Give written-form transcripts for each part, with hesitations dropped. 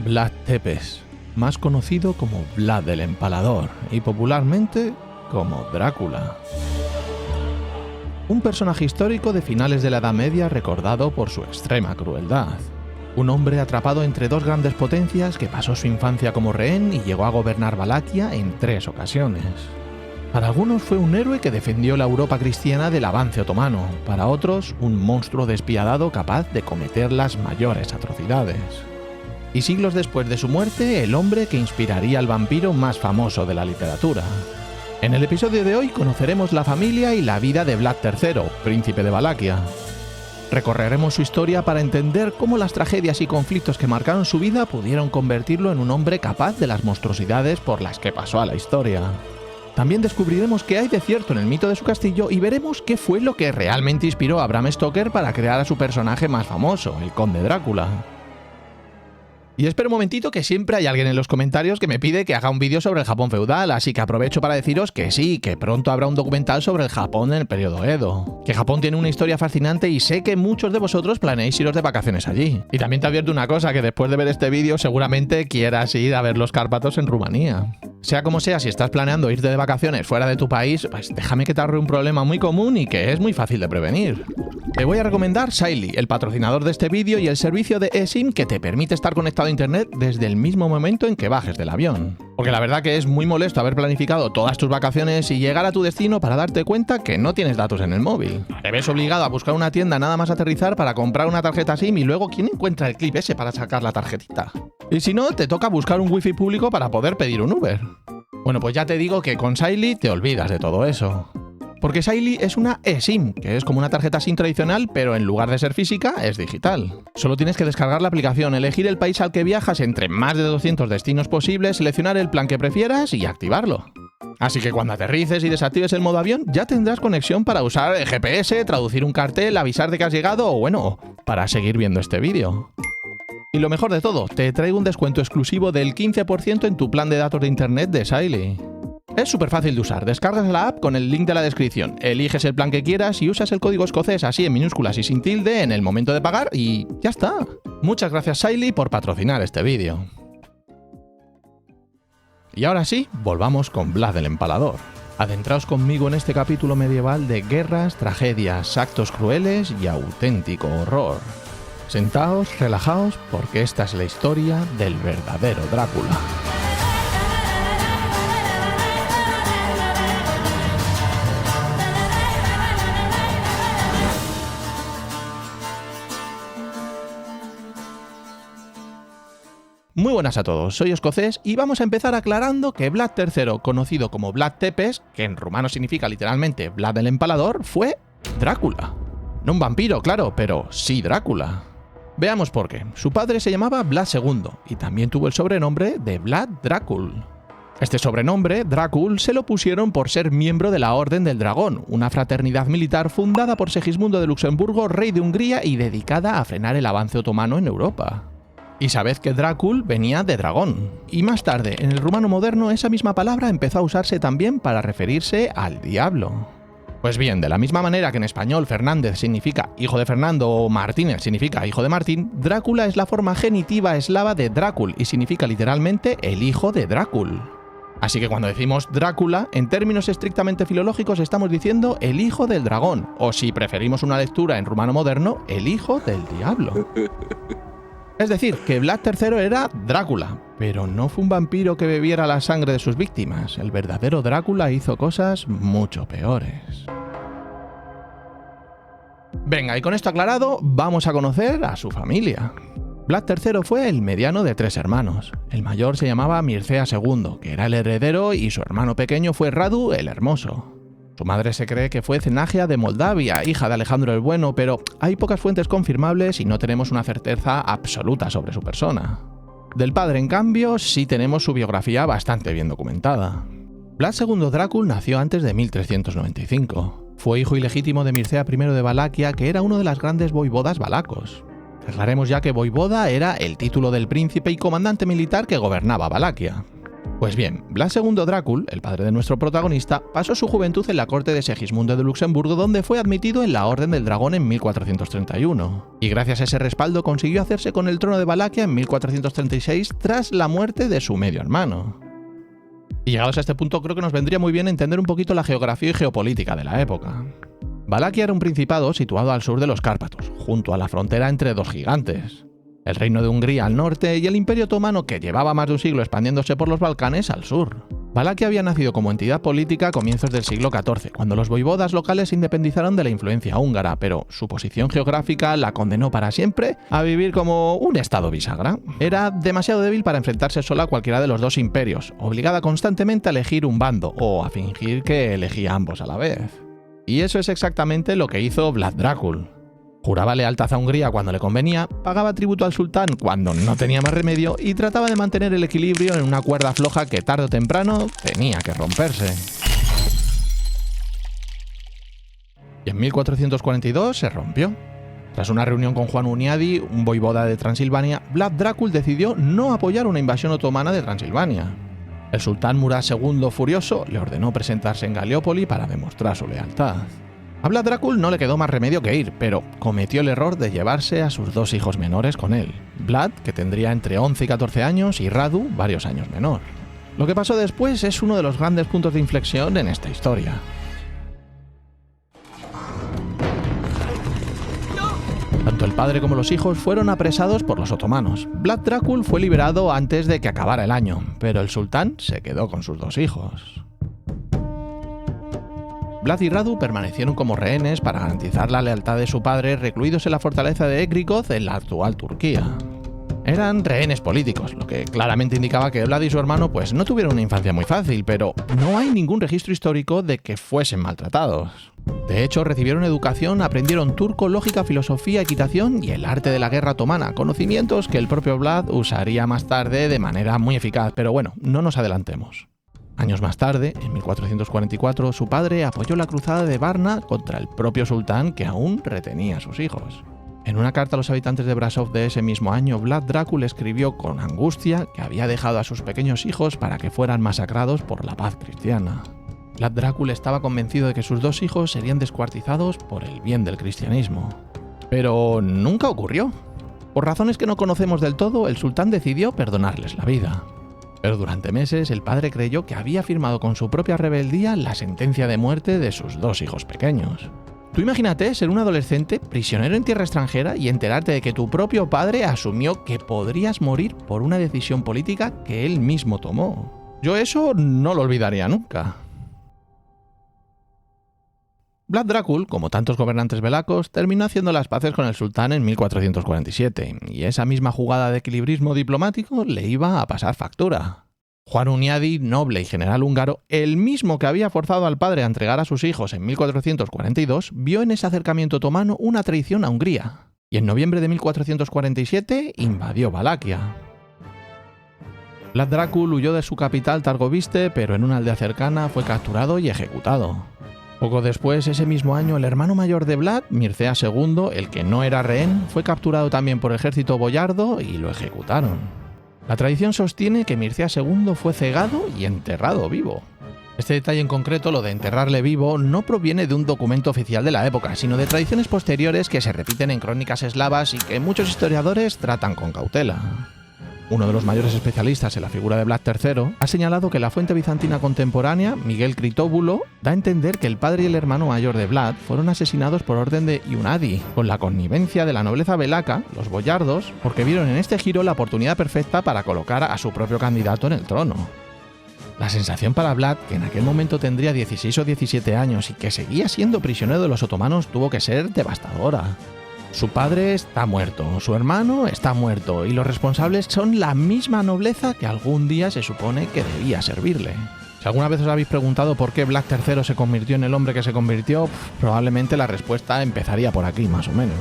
Vlad Tepes, más conocido como Vlad el Empalador y popularmente como Drácula. Un personaje histórico de finales de la Edad Media recordado por su extrema crueldad. Un hombre atrapado entre dos grandes potencias que pasó su infancia como rehén y llegó a gobernar Valaquia en 3 ocasiones. Para algunos fue un héroe que defendió la Europa cristiana del avance otomano, para otros un monstruo despiadado capaz de cometer las mayores atrocidades. Y siglos después de su muerte, el hombre que inspiraría al vampiro más famoso de la literatura. En el episodio de hoy conoceremos la familia y la vida de Vlad III, príncipe de Valaquia. Recorreremos su historia para entender cómo las tragedias y conflictos que marcaron su vida pudieron convertirlo en un hombre capaz de las monstruosidades por las que pasó a la historia. También descubriremos qué hay de cierto en el mito de su castillo y veremos qué fue lo que realmente inspiró a Bram Stoker para crear a su personaje más famoso, el Conde Drácula. Y espera un momentito, que siempre hay alguien en los comentarios que me pide que haga un vídeo sobre el Japón feudal, así que aprovecho para deciros que sí, que pronto habrá un documental sobre el Japón en el periodo Edo. Que Japón tiene una historia fascinante y sé que muchos de vosotros planeáis iros de vacaciones allí. Y también te advierto una cosa, que después de ver este vídeo seguramente quieras ir a ver los Cárpatos en Rumanía. Sea como sea, si estás planeando irte de vacaciones fuera de tu país, pues déjame que te ahorre un problema muy común y que es muy fácil de prevenir. Te voy a recomendar Saily, el patrocinador de este vídeo y el servicio de eSIM que te permite estar conectado a internet desde el mismo momento en que bajes del avión. Porque la verdad que es muy molesto haber planificado todas tus vacaciones y llegar a tu destino para darte cuenta que no tienes datos en el móvil. Te ves obligado a buscar una tienda nada más aterrizar para comprar una tarjeta SIM y luego ¿quién encuentra el clip ese para sacar la tarjetita? Y si no, te toca buscar un wifi público para poder pedir un Uber. Bueno, pues ya te digo que con Saily te olvidas de todo eso. Porque Saily es una eSIM, que es como una tarjeta SIM tradicional, pero en lugar de ser física, es digital. Solo tienes que descargar la aplicación, elegir el país al que viajas entre más de 200 destinos posibles, seleccionar el plan que prefieras y activarlo. Así que cuando aterrices y desactives el modo avión, ya tendrás conexión para usar el GPS, traducir un cartel, avisar de que has llegado o bueno, para seguir viendo este vídeo. Y lo mejor de todo, te traigo un descuento exclusivo del 15% en tu plan de datos de internet de Saily. Es súper fácil de usar, descargas la app con el link de la descripción, eliges el plan que quieras y usas el código escocés así en minúsculas y sin tilde en el momento de pagar y ya está. Muchas gracias Saily por patrocinar este vídeo. Y ahora sí, volvamos con Vlad el Empalador. Adentraos conmigo en este capítulo medieval de guerras, tragedias, actos crueles y auténtico horror. Sentaos, relajaos, porque esta es la historia del verdadero Drácula. Muy buenas a todos, soy Escocés y vamos a empezar aclarando que Vlad III, conocido como Vlad Tepes, que en rumano significa literalmente Vlad el Empalador, fue Drácula. No un vampiro, claro, pero sí Drácula. Veamos por qué. Su padre se llamaba Vlad II y también tuvo el sobrenombre de Vlad Dracul. Este sobrenombre, Dracul, se lo pusieron por ser miembro de la Orden del Dragón, una fraternidad militar fundada por Segismundo de Luxemburgo, rey de Hungría y dedicada a frenar el avance otomano en Europa. Y sabed que Dracul venía de dragón, y más tarde, en el rumano moderno, esa misma palabra empezó a usarse también para referirse al diablo. Pues bien, de la misma manera que en español Fernández significa hijo de Fernando o Martínez significa hijo de Martín, Drácula es la forma genitiva eslava de Dracul y significa literalmente el hijo de Dracul. Así que cuando decimos Drácula, en términos estrictamente filológicos estamos diciendo el hijo del dragón, o si preferimos una lectura en rumano moderno, el hijo del diablo. Es decir, que Vlad III era Drácula, pero no fue un vampiro que bebiera la sangre de sus víctimas. El verdadero Drácula hizo cosas mucho peores. Venga, y con esto aclarado, vamos a conocer a su familia. Vlad III fue el mediano de 3 hermanos. El mayor se llamaba Mircea II, que era el heredero, y su hermano pequeño fue Radu el Hermoso. Su madre se cree que fue Cenagia de Moldavia, hija de Alejandro el Bueno, pero hay pocas fuentes confirmables y no tenemos una certeza absoluta sobre su persona. Del padre, en cambio, sí tenemos su biografía bastante bien documentada. Vlad II Dracul nació antes de 1395. Fue hijo ilegítimo de Mircea I de Valaquia, que era uno de las grandes voivodas valacos. Aclaremos ya que voivoda era el título del príncipe y comandante militar que gobernaba Valaquia. Pues bien, Vlad II Drácul, el padre de nuestro protagonista, pasó su juventud en la corte de Segismundo de Luxemburgo, donde fue admitido en la Orden del Dragón en 1431. Y gracias a ese respaldo consiguió hacerse con el trono de Valaquia en 1436 tras la muerte de su medio hermano. Y llegados a este punto creo que nos vendría muy bien entender un poquito la geografía y geopolítica de la época. Valaquia era un principado situado al sur de los Cárpatos, junto a la frontera entre dos gigantes. El reino de Hungría al norte y el Imperio Otomano, que llevaba más de un siglo expandiéndose por los Balcanes, al sur. Valaquia había nacido como entidad política a comienzos del siglo XIV, cuando los voivodas locales se independizaron de la influencia húngara, pero su posición geográfica la condenó para siempre a vivir como un estado bisagra. Era demasiado débil para enfrentarse sola a cualquiera de los dos imperios, obligada constantemente a elegir un bando o a fingir que elegía ambos a la vez. Y eso es exactamente lo que hizo Vlad Drácul. Juraba lealtad a Hungría cuando le convenía, pagaba tributo al sultán cuando no tenía más remedio y trataba de mantener el equilibrio en una cuerda floja que tarde o temprano tenía que romperse. Y en 1442 se rompió. Tras una reunión con Juan Hunyadi, un voivoda de Transilvania, Vlad Drácul decidió no apoyar una invasión otomana de Transilvania. El sultán Murad II, furioso, le ordenó presentarse en Galeópoli para demostrar su lealtad. A Vlad Drácul no le quedó más remedio que ir, pero cometió el error de llevarse a sus dos hijos menores con él. Vlad, que tendría entre 11 y 14 años, y Radu, varios años menor. Lo que pasó después es uno de los grandes puntos de inflexión en esta historia. Tanto el padre como los hijos fueron apresados por los otomanos. Vlad Drácul fue liberado antes de que acabara el año, pero el sultán se quedó con sus dos hijos. Vlad y Radu permanecieron como rehenes para garantizar la lealtad de su padre, recluidos en la fortaleza de Egrigod en la actual Turquía. Eran rehenes políticos, lo que claramente indicaba que Vlad y su hermano pues no tuvieron una infancia muy fácil, pero no hay ningún registro histórico de que fuesen maltratados. De hecho, recibieron educación, aprendieron turco, lógica, filosofía, equitación y el arte de la guerra otomana, conocimientos que el propio Vlad usaría más tarde de manera muy eficaz, pero bueno, no nos adelantemos. Años más tarde, en 1444, su padre apoyó la cruzada de Varna contra el propio sultán que aún retenía a sus hijos. En una carta a los habitantes de Brasov de ese mismo año, Vlad Drácul escribió con angustia que había dejado a sus pequeños hijos para que fueran masacrados por la paz cristiana. Vlad Drácul estaba convencido de que sus dos hijos serían descuartizados por el bien del cristianismo. Pero nunca ocurrió. Por razones que no conocemos del todo, el sultán decidió perdonarles la vida. Pero durante meses el padre creyó que había firmado con su propia rebeldía la sentencia de muerte de sus dos hijos pequeños. Tú imagínate ser un adolescente prisionero en tierra extranjera y enterarte de que tu propio padre asumió que podrías morir por una decisión política que él mismo tomó. Yo eso no lo olvidaría nunca. Vlad Drácul, como tantos gobernantes belacos, terminó haciendo las paces con el sultán en 1447, y esa misma jugada de equilibrismo diplomático le iba a pasar factura. Juan Hunyadi, noble y general húngaro, el mismo que había forzado al padre a entregar a sus hijos en 1442, vio en ese acercamiento otomano una traición a Hungría, y en noviembre de 1447 invadió Valaquia. Vlad Drácul huyó de su capital Targoviste, pero en una aldea cercana fue capturado y ejecutado. Poco después, ese mismo año, el hermano mayor de Vlad, Mircea II, el que no era rehén, fue capturado también por el ejército boyardo y lo ejecutaron. La tradición sostiene que Mircea II fue cegado y enterrado vivo. Este detalle en concreto, lo de enterrarle vivo, no proviene de un documento oficial de la época, sino de tradiciones posteriores que se repiten en crónicas eslavas y que muchos historiadores tratan con cautela. Uno de los mayores especialistas en la figura de Vlad III ha señalado que la fuente bizantina contemporánea, Miguel Critóbulo, da a entender que el padre y el hermano mayor de Vlad fueron asesinados por orden de Hunyadi, con la connivencia de la nobleza belaca, los boyardos, porque vieron en este giro la oportunidad perfecta para colocar a su propio candidato en el trono. La sensación para Vlad, que en aquel momento tendría 16 o 17 años y que seguía siendo prisionero de los otomanos, tuvo que ser devastadora. Su padre está muerto, su hermano está muerto y los responsables son la misma nobleza que algún día se supone que debía servirle. Si alguna vez os habéis preguntado por qué Vlad III se convirtió en el hombre que se convirtió, probablemente la respuesta empezaría por aquí, más o menos.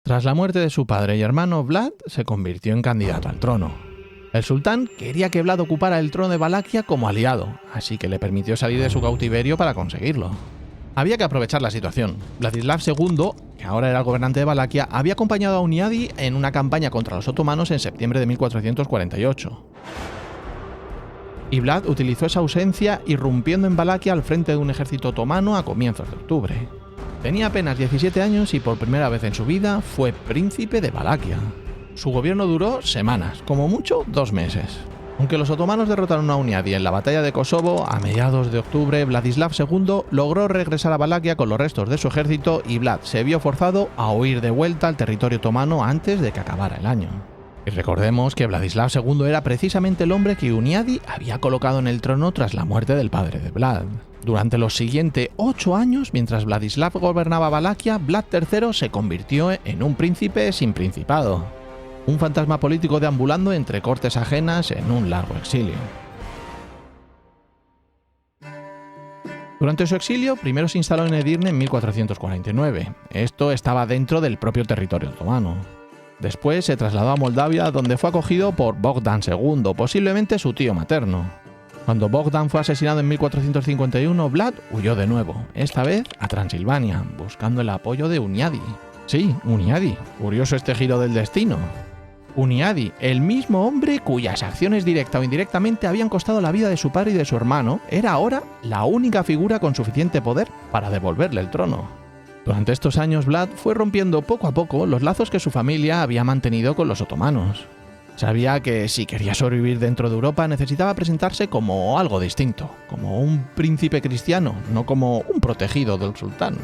Tras la muerte de su padre y hermano, Vlad se convirtió en candidato al trono. El sultán quería que Vlad ocupara el trono de Valaquia como aliado, así que le permitió salir de su cautiverio para conseguirlo. Había que aprovechar la situación. Vladislav II, que ahora era el gobernante de Valaquia, había acompañado a Hunyadi en una campaña contra los otomanos en septiembre de 1448. Y Vlad utilizó esa ausencia irrumpiendo en Valaquia al frente de un ejército otomano a comienzos de octubre. Tenía apenas 17 años y por primera vez en su vida fue príncipe de Valaquia. Su gobierno duró semanas, como mucho 2 meses. Aunque los otomanos derrotaron a Hunyadi en la batalla de Kosovo, a mediados de octubre Vladislav II logró regresar a Valaquia con los restos de su ejército y Vlad se vio forzado a huir de vuelta al territorio otomano antes de que acabara el año. Y recordemos que Vladislav II era precisamente el hombre que Hunyadi había colocado en el trono tras la muerte del padre de Vlad. Durante los siguientes 8 años, mientras Vladislav gobernaba Valaquia, Vlad III se convirtió en un príncipe sin principado. Un fantasma político deambulando entre cortes ajenas en un largo exilio. Durante su exilio, primero se instaló en Edirne en 1449. Esto estaba dentro del propio territorio otomano. Después se trasladó a Moldavia, donde fue acogido por Bogdan II, posiblemente su tío materno. Cuando Bogdan fue asesinado en 1451, Vlad huyó de nuevo, esta vez a Transilvania, buscando el apoyo de Hunyadi. Sí, Hunyadi, curioso este giro del destino. Hunyadi, el mismo hombre cuyas acciones directa o indirectamente habían costado la vida de su padre y de su hermano, era ahora la única figura con suficiente poder para devolverle el trono. Durante estos años, Vlad fue rompiendo poco a poco los lazos que su familia había mantenido con los otomanos. Sabía que si quería sobrevivir dentro de Europa necesitaba presentarse como algo distinto, como un príncipe cristiano, no como un protegido del sultán.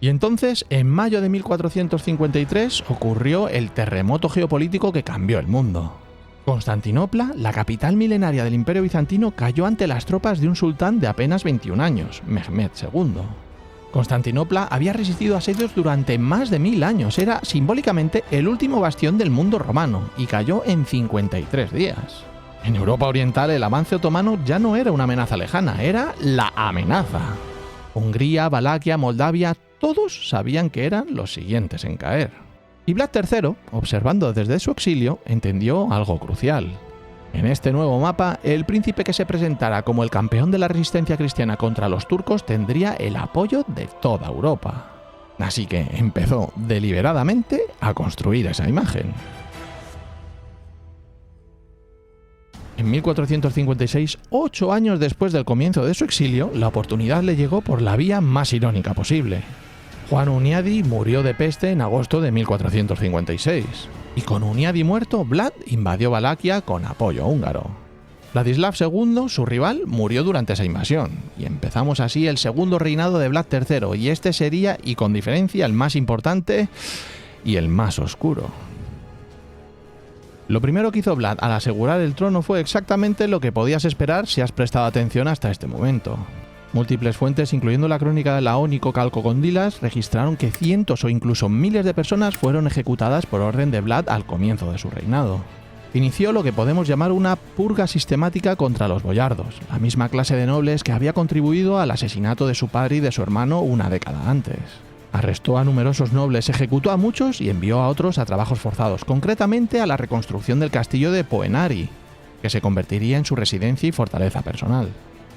Y entonces, en mayo de 1453, ocurrió el terremoto geopolítico que cambió el mundo. Constantinopla, la capital milenaria del Imperio Bizantino, cayó ante las tropas de un sultán de apenas 21 años, Mehmed II. Constantinopla había resistido asedios durante más de 1000 años, era simbólicamente el último bastión del mundo romano, y cayó en 53 días. En Europa Oriental el avance otomano ya no era una amenaza lejana, era la amenaza. Hungría, Valaquia, Moldavia, todos sabían que eran los siguientes en caer. Y Vlad III, observando desde su exilio, entendió algo crucial. En este nuevo mapa, el príncipe que se presentara como el campeón de la resistencia cristiana contra los turcos tendría el apoyo de toda Europa. Así que empezó deliberadamente a construir esa imagen. En 1456, 8 años después del comienzo de su exilio, la oportunidad le llegó por la vía más irónica posible. Juan Hunyadi murió de peste en agosto de 1456, y con Hunyadi muerto, Vlad invadió Valaquia con apoyo húngaro. Vladislav II, su rival, murió durante esa invasión, y empezamos así el segundo reinado de Vlad III, y este sería, y con diferencia, el más importante y el más oscuro. Lo primero que hizo Vlad al asegurar el trono fue exactamente lo que podías esperar si has prestado atención hasta este momento. Múltiples fuentes, incluyendo la crónica de Laónico Calcocondilas, registraron que cientos o incluso miles de personas fueron ejecutadas por orden de Vlad al comienzo de su reinado. Inició lo que podemos llamar una purga sistemática contra los boyardos, la misma clase de nobles que había contribuido al asesinato de su padre y de su hermano una década antes. Arrestó a numerosos nobles, ejecutó a muchos y envió a otros a trabajos forzados, concretamente a la reconstrucción del castillo de Poenari, que se convertiría en su residencia y fortaleza personal.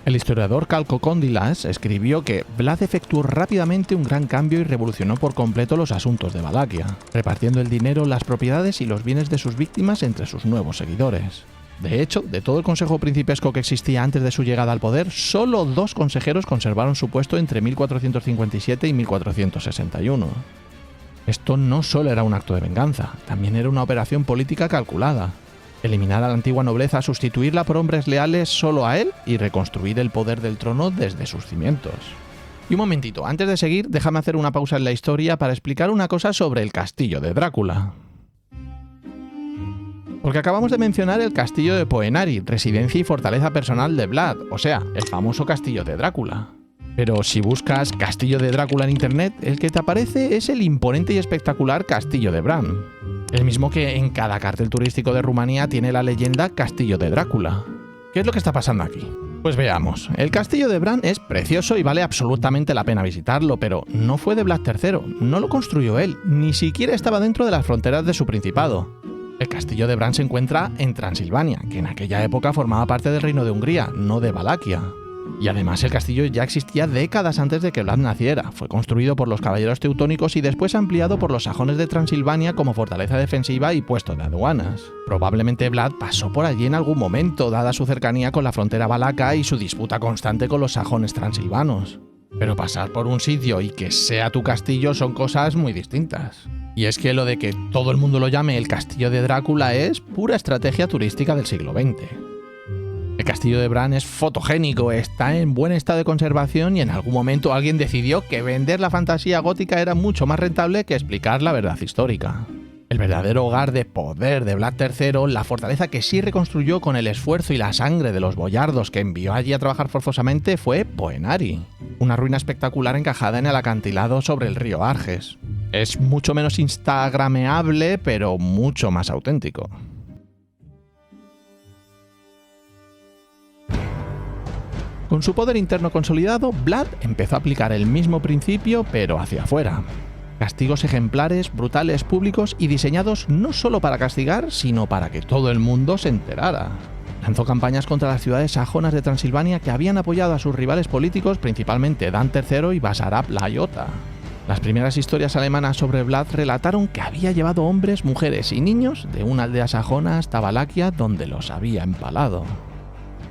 El historiador Calcocondilas escribió que Vlad efectuó rápidamente un gran cambio y revolucionó por completo los asuntos de Valaquia, repartiendo el dinero, las propiedades y los bienes de sus víctimas entre sus nuevos seguidores. De hecho, de todo el consejo principesco que existía antes de su llegada al poder, solo 2 consejeros conservaron su puesto entre 1457 y 1461. Esto no solo era un acto de venganza, también era una operación política calculada. Eliminar a la antigua nobleza, sustituirla por hombres leales solo a él y reconstruir el poder del trono desde sus cimientos. Y un momentito, antes de seguir, déjame hacer una pausa en la historia para explicar una cosa sobre el castillo de Drácula. Porque acabamos de mencionar el castillo de Poenari, residencia y fortaleza personal de Vlad, o sea, el famoso castillo de Drácula. Pero si buscas castillo de Drácula en internet, el que te aparece es el imponente y espectacular castillo de Bran. El mismo que en cada cartel turístico de Rumanía tiene la leyenda Castillo de Drácula. ¿Qué es lo que está pasando aquí? Pues veamos. El castillo de Bran es precioso y vale absolutamente la pena visitarlo, pero no fue de Vlad III, no lo construyó él, ni siquiera estaba dentro de las fronteras de su principado. El castillo de Bran se encuentra en Transilvania, que en aquella época formaba parte del reino de Hungría, no de Valaquia. Y además el castillo ya existía décadas antes de que Vlad naciera. Fue construido por los caballeros teutónicos y después ampliado por los sajones de Transilvania como fortaleza defensiva y puesto de aduanas. Probablemente Vlad pasó por allí en algún momento, dada su cercanía con la frontera valaca y su disputa constante con los sajones transilvanos. Pero pasar por un sitio y que sea tu castillo son cosas muy distintas. Y es que lo de que todo el mundo lo llame el castillo de Drácula es pura estrategia turística del siglo XX. El castillo de Bran es fotogénico, está en buen estado de conservación y en algún momento alguien decidió que vender la fantasía gótica era mucho más rentable que explicar la verdad histórica. El verdadero hogar de poder de Vlad III, la fortaleza que sí reconstruyó con el esfuerzo y la sangre de los boyardos que envió allí a trabajar forzosamente, fue Poenari, una ruina espectacular encajada en el acantilado sobre el río Arges. Es mucho menos instagrameable, pero mucho más auténtico. Con su poder interno consolidado, Vlad empezó a aplicar el mismo principio, pero hacia afuera. Castigos ejemplares, brutales, públicos y diseñados no solo para castigar, sino para que todo el mundo se enterara. Lanzó campañas contra las ciudades sajonas de Transilvania que habían apoyado a sus rivales políticos, principalmente Dan III y Basarab Lajota. Las primeras historias alemanas sobre Vlad relataron que había llevado hombres, mujeres y niños de una aldea sajona hasta Valaquia, donde los había empalado.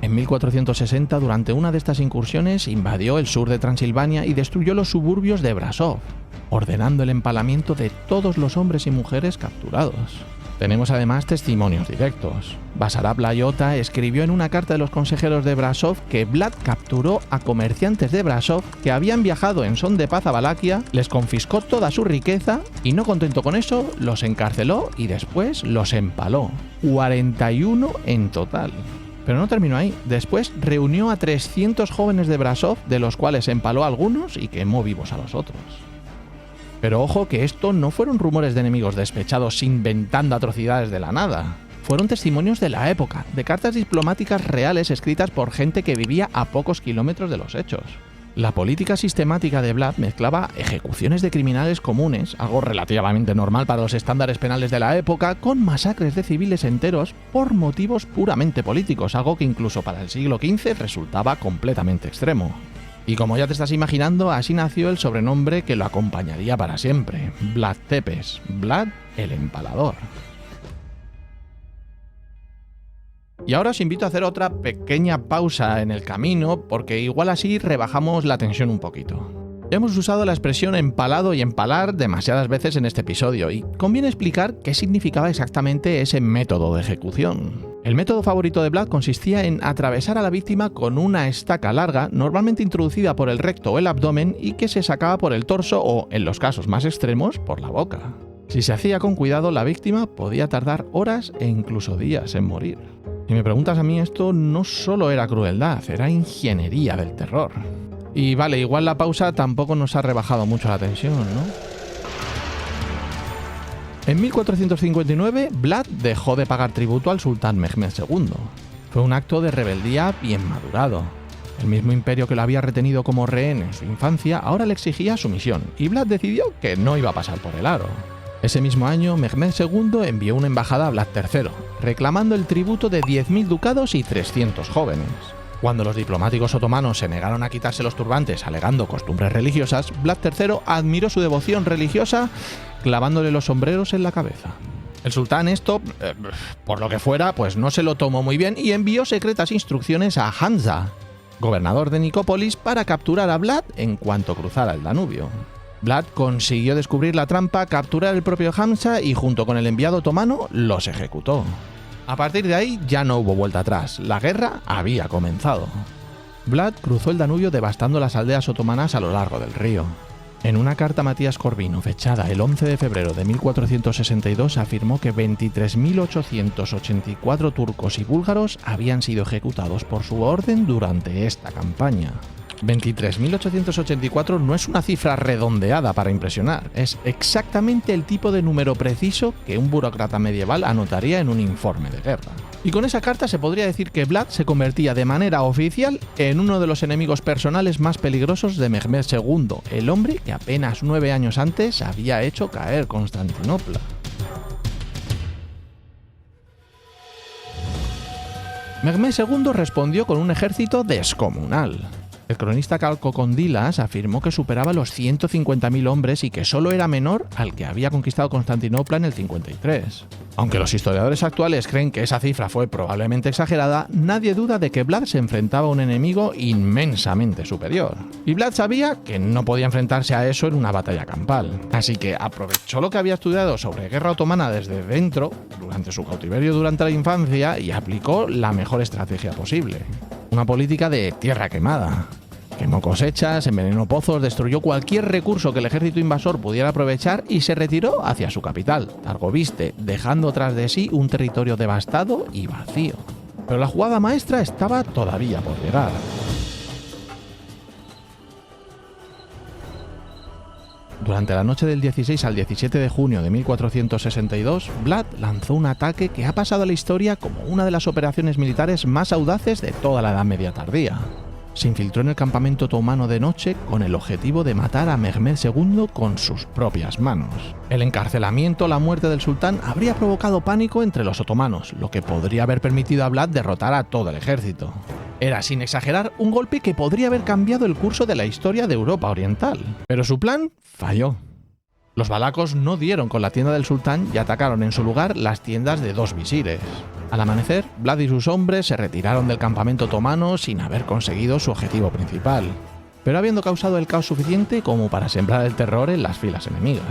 En 1460, durante una de estas incursiones, invadió el sur de Transilvania y destruyó los suburbios de Brasov, ordenando el empalamiento de todos los hombres y mujeres capturados. Tenemos además testimonios directos. Basarab Lajota escribió en una carta de los consejeros de Brasov que Vlad capturó a comerciantes de Brasov que habían viajado en son de paz a Valaquia, les confiscó toda su riqueza y, no contento con eso, los encarceló y después los empaló. 41 en total. Pero no terminó ahí. Después reunió a 300 jóvenes de Brasov, de los cuales empaló a algunos y quemó vivos a los otros. Pero ojo que esto no fueron rumores de enemigos despechados inventando atrocidades de la nada. Fueron testimonios de la época, de cartas diplomáticas reales escritas por gente que vivía a pocos kilómetros de los hechos. La política sistemática de Vlad mezclaba ejecuciones de criminales comunes, algo relativamente normal para los estándares penales de la época, con masacres de civiles enteros por motivos puramente políticos, algo que incluso para el siglo XV resultaba completamente extremo. Y como ya te estás imaginando, así nació el sobrenombre que lo acompañaría para siempre: Vlad Tepes, Vlad el Empalador. Y ahora os invito a hacer otra pequeña pausa en el camino, porque igual así rebajamos la tensión un poquito. Ya hemos usado la expresión empalado y empalar demasiadas veces en este episodio, y conviene explicar qué significaba exactamente ese método de ejecución. El método favorito de Vlad consistía en atravesar a la víctima con una estaca larga, normalmente introducida por el recto o el abdomen, y que se sacaba por el torso o, en los casos más extremos, por la boca. Si se hacía con cuidado, la víctima podía tardar horas e incluso días en morir. Si me preguntas a mí, esto no solo era crueldad, era ingeniería del terror. Y vale, igual la pausa tampoco nos ha rebajado mucho la tensión, ¿no? En 1459, Vlad dejó de pagar tributo al sultán Mehmed II. Fue un acto de rebeldía bien madurado. El mismo imperio que lo había retenido como rehén en su infancia ahora le exigía sumisión, y Vlad decidió que no iba a pasar por el aro. Ese mismo año, Mehmed II envió una embajada a Vlad III, reclamando el tributo de 10.000 ducados y 300 jóvenes. Cuando los diplomáticos otomanos se negaron a quitarse los turbantes alegando costumbres religiosas, Vlad III admiró su devoción religiosa clavándole los sombreros en la cabeza. El sultán esto, por lo que fuera, pues no se lo tomó muy bien y envió secretas instrucciones a Hamza, gobernador de Nicópolis, para capturar a Vlad en cuanto cruzara el Danubio. Vlad consiguió descubrir la trampa, capturar el propio Hamza y, junto con el enviado otomano, los ejecutó. A partir de ahí ya no hubo vuelta atrás, la guerra había comenzado. Vlad cruzó el Danubio devastando las aldeas otomanas a lo largo del río. En una carta a Matías Corvino, fechada el 11 de febrero de 1462, afirmó que 23.884 turcos y búlgaros habían sido ejecutados por su orden durante esta campaña. 23.884 no es una cifra redondeada para impresionar, es exactamente el tipo de número preciso que un burócrata medieval anotaría en un informe de guerra. Y con esa carta se podría decir que Vlad se convertía de manera oficial en uno de los enemigos personales más peligrosos de Mehmed II, el hombre que apenas 9 años antes había hecho caer Constantinopla. Mehmed II respondió con un ejército descomunal. El cronista Calcocondilas afirmó que superaba los 150.000 hombres y que solo era menor al que había conquistado Constantinopla en el 53. Aunque los historiadores actuales creen que esa cifra fue probablemente exagerada, nadie duda de que Vlad se enfrentaba a un enemigo inmensamente superior. Y Vlad sabía que no podía enfrentarse a eso en una batalla campal. Así que aprovechó lo que había estudiado sobre guerra otomana desde dentro, durante su cautiverio durante la infancia, y aplicó la mejor estrategia posible. Una política de tierra quemada. Quemó cosechas, envenenó pozos, destruyó cualquier recurso que el ejército invasor pudiera aprovechar y se retiró hacia su capital, Targoviste, dejando tras de sí un territorio devastado y vacío. Pero la jugada maestra estaba todavía por llegar. Durante la noche del 16 al 17 de junio de 1462, Vlad lanzó un ataque que ha pasado a la historia como una de las operaciones militares más audaces de toda la Edad Media tardía. Se infiltró en el campamento otomano de noche con el objetivo de matar a Mehmed II con sus propias manos. El encarcelamiento o la muerte del sultán habría provocado pánico entre los otomanos, lo que podría haber permitido a Vlad derrotar a todo el ejército. Era, sin exagerar, un golpe que podría haber cambiado el curso de la historia de Europa Oriental. Pero su plan falló. Los valacos no dieron con la tienda del sultán y atacaron en su lugar las tiendas de dos visires. Al amanecer, Vlad y sus hombres se retiraron del campamento otomano sin haber conseguido su objetivo principal, pero habiendo causado el caos suficiente como para sembrar el terror en las filas enemigas.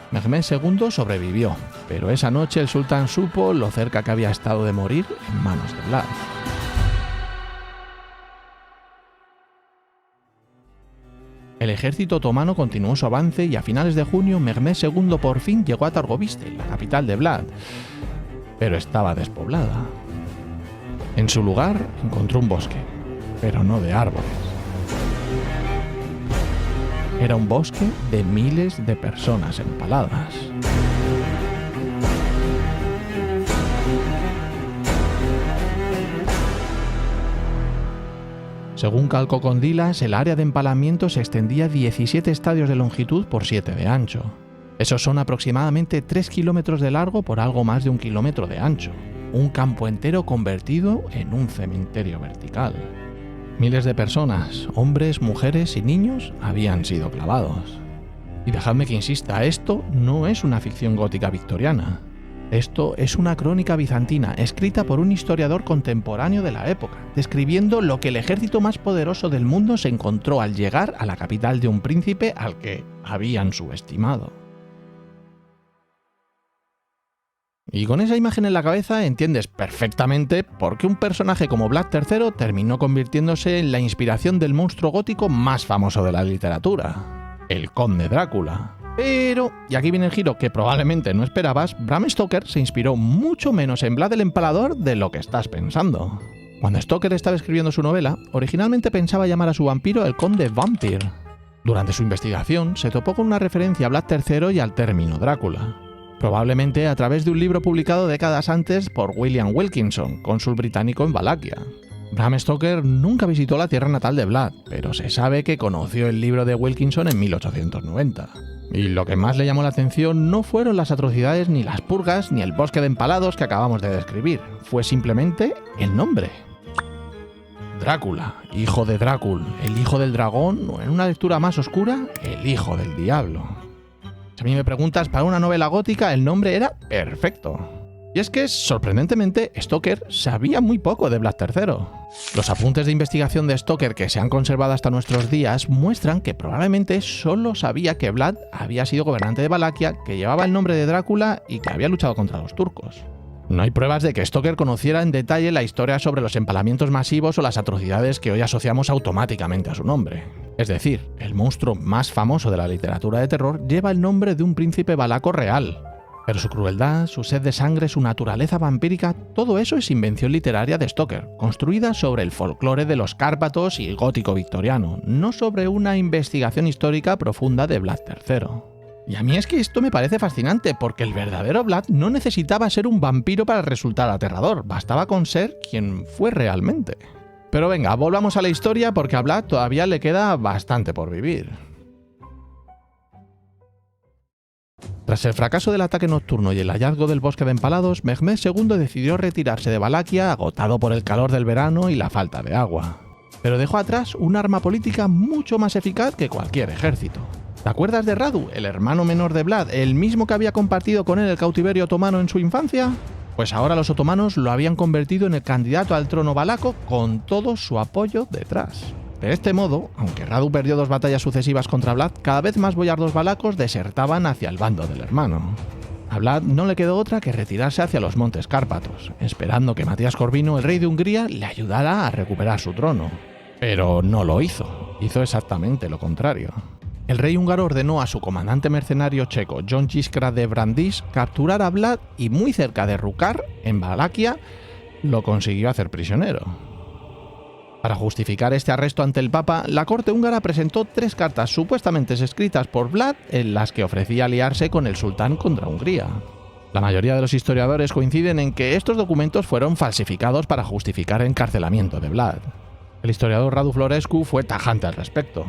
Mehmed II sobrevivió, pero esa noche el sultán supo lo cerca que había estado de morir en manos de Vlad. El ejército otomano continuó su avance y a finales de junio Mehmed II por fin llegó a Targoviste, la capital de Vlad, pero estaba despoblada. En su lugar encontró un bosque, pero no de árboles. Era un bosque de miles de personas empaladas. Según Calcocondilas, el área de empalamiento se extendía 17 estadios de longitud por 7 de ancho. Esos son aproximadamente 3 kilómetros de largo por algo más de 1 kilómetro de ancho. Un campo entero convertido en un cementerio vertical. Miles de personas, hombres, mujeres y niños, habían sido clavados. Y dejadme que insista, esto no es una ficción gótica victoriana. Esto es una crónica bizantina escrita por un historiador contemporáneo de la época, describiendo lo que el ejército más poderoso del mundo se encontró al llegar a la capital de un príncipe al que habían subestimado. Y con esa imagen en la cabeza entiendes perfectamente por qué un personaje como Vlad III terminó convirtiéndose en la inspiración del monstruo gótico más famoso de la literatura, el Conde Drácula. Pero, y aquí viene el giro que probablemente no esperabas, Bram Stoker se inspiró mucho menos en Vlad el Empalador de lo que estás pensando. Cuando Stoker estaba escribiendo su novela, originalmente pensaba llamar a su vampiro el Conde Vampire. Durante su investigación se topó con una referencia a Vlad III y al término Drácula. Probablemente a través de un libro publicado décadas antes por William Wilkinson, cónsul británico en Valaquia. Bram Stoker nunca visitó la tierra natal de Vlad, pero se sabe que conoció el libro de Wilkinson en 1890. Y lo que más le llamó la atención no fueron las atrocidades, ni las purgas, ni el bosque de empalados que acabamos de describir. Fue simplemente el nombre. Drácula, hijo de Drácul, el hijo del dragón, o en una lectura más oscura, el hijo del diablo. Si a mí me preguntas, para una novela gótica el nombre era perfecto. Y es que, sorprendentemente, Stoker sabía muy poco de Vlad III. Los apuntes de investigación de Stoker que se han conservado hasta nuestros días muestran que probablemente solo sabía que Vlad había sido gobernante de Valaquia, que llevaba el nombre de Drácula y que había luchado contra los turcos. No hay pruebas de que Stoker conociera en detalle la historia sobre los empalamientos masivos o las atrocidades que hoy asociamos automáticamente a su nombre. Es decir, el monstruo más famoso de la literatura de terror lleva el nombre de un príncipe valaco real. Pero su crueldad, su sed de sangre, su naturaleza vampírica, todo eso es invención literaria de Stoker, construida sobre el folclore de los Cárpatos y el gótico victoriano, no sobre una investigación histórica profunda de Vlad III. Y a mí es que esto me parece fascinante, porque el verdadero Vlad no necesitaba ser un vampiro para resultar aterrador, bastaba con ser quien fue realmente. Pero venga, volvamos a la historia porque a Vlad todavía le queda bastante por vivir. Tras el fracaso del ataque nocturno y el hallazgo del bosque de Empalados, Mehmed II decidió retirarse de Valaquia agotado por el calor del verano y la falta de agua. Pero dejó atrás un arma política mucho más eficaz que cualquier ejército. ¿Te acuerdas de Radu, el hermano menor de Vlad, el mismo que había compartido con él el cautiverio otomano en su infancia? Pues ahora los otomanos lo habían convertido en el candidato al trono valaco con todo su apoyo detrás. De este modo, aunque Radu perdió 2 batallas sucesivas contra Vlad, cada vez más boyardos valacos desertaban hacia el bando del hermano. A Vlad no le quedó otra que retirarse hacia los montes Cárpatos, esperando que Matías Corvino, el rey de Hungría, le ayudara a recuperar su trono. Pero no lo hizo exactamente lo contrario. El rey húngaro ordenó a su comandante mercenario checo, Jon Jiskra de Brandis, capturar a Vlad y muy cerca de Rukar, en Valaquia, lo consiguió hacer prisionero. Para justificar este arresto ante el Papa, la corte húngara presentó 3 cartas supuestamente escritas por Vlad en las que ofrecía aliarse con el sultán contra Hungría. La mayoría de los historiadores coinciden en que estos documentos fueron falsificados para justificar el encarcelamiento de Vlad. El historiador Radu Florescu fue tajante al respecto.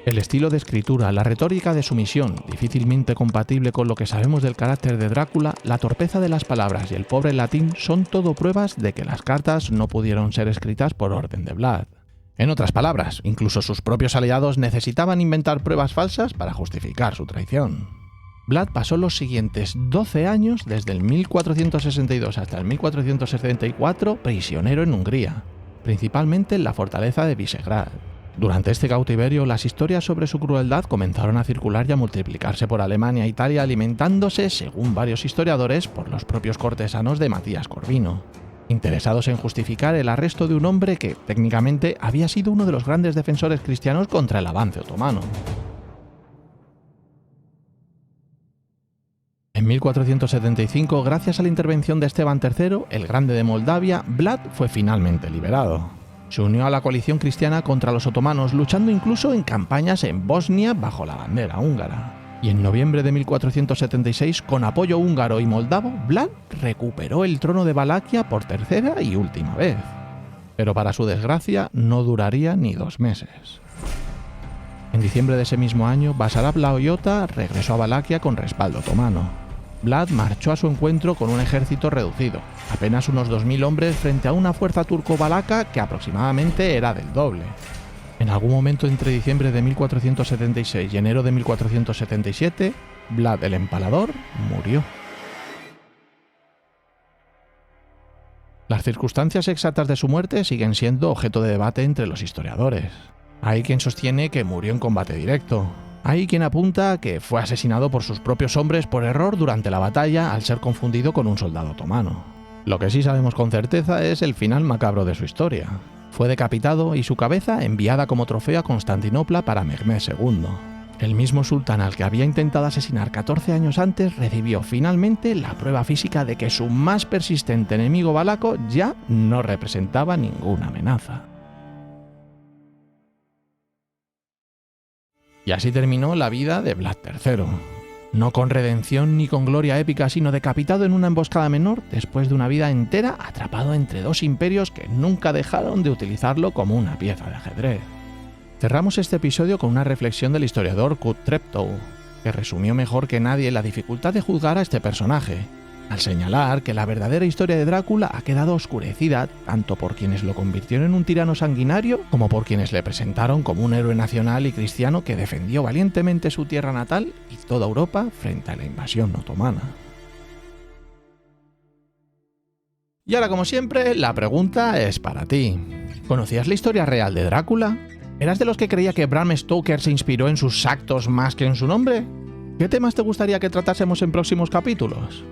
El estilo de escritura, la retórica de sumisión, difícilmente compatible con lo que sabemos del carácter de Drácula, la torpeza de las palabras y el pobre latín son todo pruebas de que las cartas no pudieron ser escritas por orden de Vlad. En otras palabras, incluso sus propios aliados necesitaban inventar pruebas falsas para justificar su traición. Vlad pasó los siguientes 12 años, desde el 1462 hasta el 1474, prisionero en Hungría, principalmente en la fortaleza de Visegrad. Durante este cautiverio, las historias sobre su crueldad comenzaron a circular y a multiplicarse por Alemania e Italia, alimentándose, según varios historiadores, por los propios cortesanos de Matías Corvino, interesados en justificar el arresto de un hombre que, técnicamente, había sido uno de los grandes defensores cristianos contra el avance otomano. En 1475, gracias a la intervención de Esteban III, el Grande de Moldavia, Vlad fue finalmente liberado. Se unió a la coalición cristiana contra los otomanos, luchando incluso en campañas en Bosnia bajo la bandera húngara. Y en noviembre de 1476, con apoyo húngaro y moldavo, Vlad recuperó el trono de Valaquia por 3ª y última vez. Pero para su desgracia, no duraría ni 2 meses. En diciembre de ese mismo año, Basarab Laoyota regresó a Valaquia con respaldo otomano. Vlad marchó a su encuentro con un ejército reducido, apenas unos 2000 hombres frente a una fuerza turco-valaca que aproximadamente era del doble. En algún momento entre diciembre de 1476 y enero de 1477, Vlad el Empalador murió. Las circunstancias exactas de su muerte siguen siendo objeto de debate entre los historiadores. Hay quien sostiene que murió en combate directo. Hay quien apunta a que fue asesinado por sus propios hombres por error durante la batalla al ser confundido con un soldado otomano. Lo que sí sabemos con certeza es el final macabro de su historia. Fue decapitado y su cabeza enviada como trofeo a Constantinopla para Mehmed II. El mismo sultán al que había intentado asesinar 14 años antes recibió finalmente la prueba física de que su más persistente enemigo valaco ya no representaba ninguna amenaza. Y así terminó la vida de Vlad III. No con redención ni con gloria épica, sino decapitado en una emboscada menor después de una vida entera atrapado entre 2 imperios que nunca dejaron de utilizarlo como una pieza de ajedrez. Cerramos este episodio con una reflexión del historiador Kurt Treptow, que resumió mejor que nadie la dificultad de juzgar a este personaje, al señalar que la verdadera historia de Drácula ha quedado oscurecida tanto por quienes lo convirtieron en un tirano sanguinario como por quienes le presentaron como un héroe nacional y cristiano que defendió valientemente su tierra natal y toda Europa frente a la invasión otomana. Y ahora, como siempre, la pregunta es para ti. ¿Conocías la historia real de Drácula? ¿Eras de los que creía que Bram Stoker se inspiró en sus actos más que en su nombre? ¿Qué temas te gustaría que tratásemos en próximos capítulos?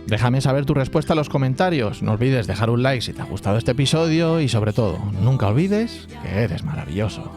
Déjame saber tu respuesta en los comentarios, no olvides dejar un like si te ha gustado este episodio y sobre todo, nunca olvides que eres maravilloso.